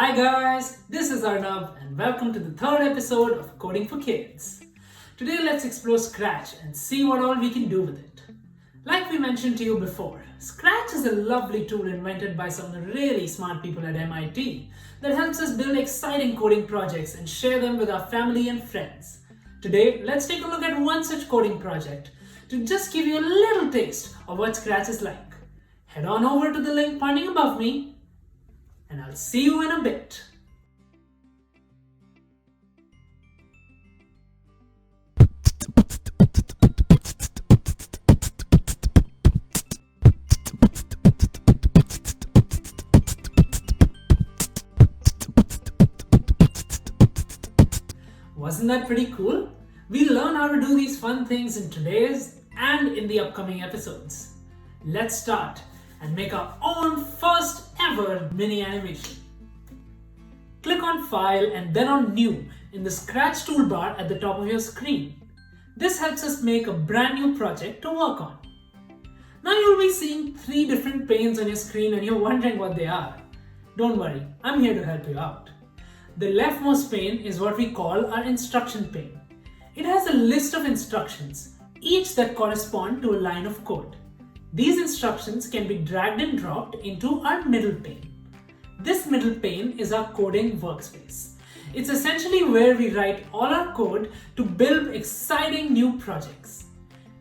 Hi guys, this is Arnab and welcome to the third episode of Coding for Kids. Today let's explore Scratch and see what all we can do with it. Like we mentioned to you before, Scratch is a lovely tool invented by some really smart people at MIT that helps us build exciting coding projects and share them with our family and friends. Today, let's take a look at one such coding project to just give you a little taste of what Scratch is like. Head on over to the link pointing above me and I'll see you in a bit. Wasn't that pretty cool? We'll learn how to do these fun things in today's and in the upcoming episodes. Let's start and make our own first ever mini animation. Click on File and then on New in the Scratch toolbar at the top of your screen. This helps us make a brand new project to work on. Now you'll be seeing 3 different panes on your screen and you're wondering what they are. Don't worry, I'm here to help you out. The leftmost pane is what we call our instruction pane. It has a list of instructions, each that correspond to a line of code. These instructions can be dragged and dropped into our middle pane. This middle pane is our coding workspace. It's essentially where we write all our code to build exciting new projects.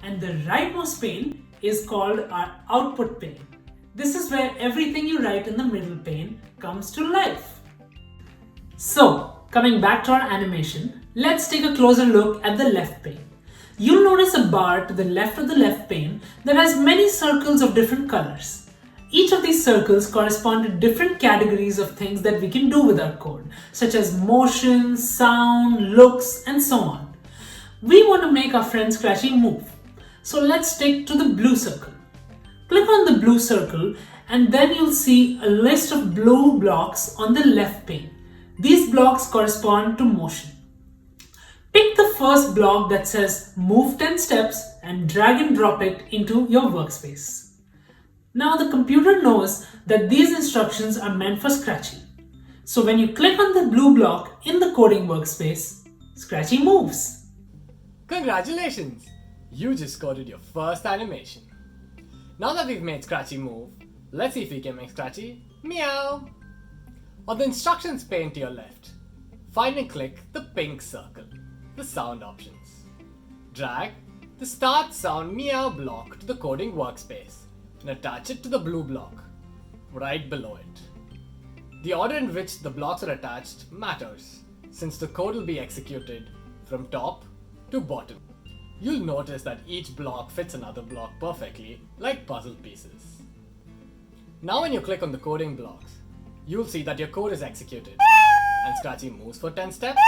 And the rightmost pane is called our output pane. This is where everything you write in the middle pane comes to life. So, coming back to our animation, let's take a closer look at the left pane. You'll notice a bar to the left of the left pane that has many circles of different colors. Each of these circles correspond to different categories of things that we can do with our code, such as motion, sound, looks, and so on. We want to make our friend Scratchy move, so let's stick to the blue circle. Click on the blue circle and then you'll see a list of blue blocks on the left pane. These blocks correspond to motion. Pick the first block that says move 10 steps and drag and drop it into your workspace. Now the computer knows that these instructions are meant for Scratchy. So when you click on the blue block in the coding workspace, Scratchy moves. Congratulations! You just coded your first animation. Now that we've made Scratchy move, let's see if we can make Scratchy meow. On the instructions pane to your left, find and click the pink circle, the sound options. Drag the start sound meow block to the coding workspace and attach it to the blue block, right below it. The order in which the blocks are attached matters, since the code will be executed from top to bottom. You'll notice that each block fits another block perfectly, like puzzle pieces. Now when you click on the coding blocks, you'll see that your code is executed, and Scratchy moves for 10 steps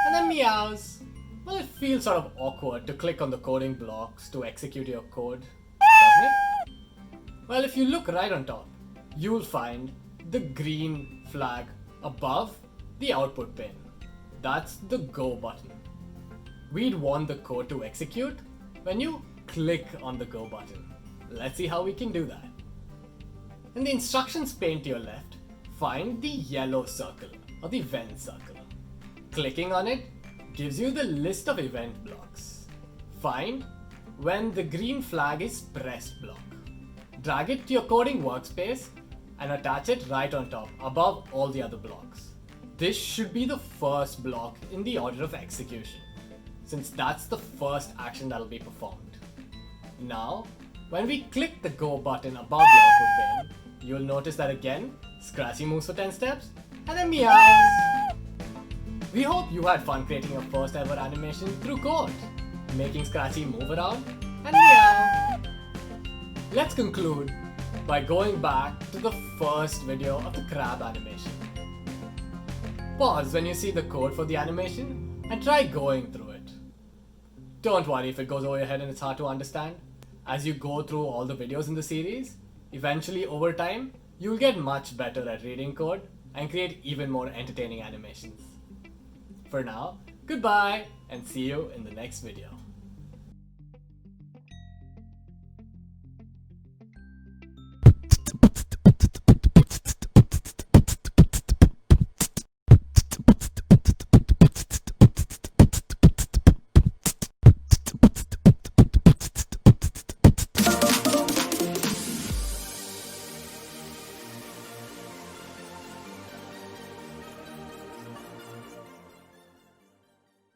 and then meows. Well, it feels sort of awkward to click on the coding blocks to execute your code, doesn't it? Well, if you look right on top, you'll find the green flag above the output pane. That's the Go button. We'd want the code to execute when you click on the Go button. Let's see how we can do that. In the instructions pane to your left, find the yellow circle or the event circle. Clicking on it gives you the list of event blocks. Find when the green flag is pressed block. Drag it to your coding workspace and attach it right on top above all the other blocks. This should be the first block in the order of execution, since that's the first action that will be performed. Now, when we click the Go button above the output pane, you'll notice that again, Scratchy moves for 10 steps and then meows. We hope you had fun creating your first ever animation through code, making Scratchy move around and meow. Let's conclude by going back to the first video of the crab animation. Pause when you see the code for the animation and try going through it. Don't worry if it goes over your head and it's hard to understand. As you go through all the videos in the series, eventually over time, you'll get much better at reading code and create even more entertaining animations. For now, goodbye and see you in the next video.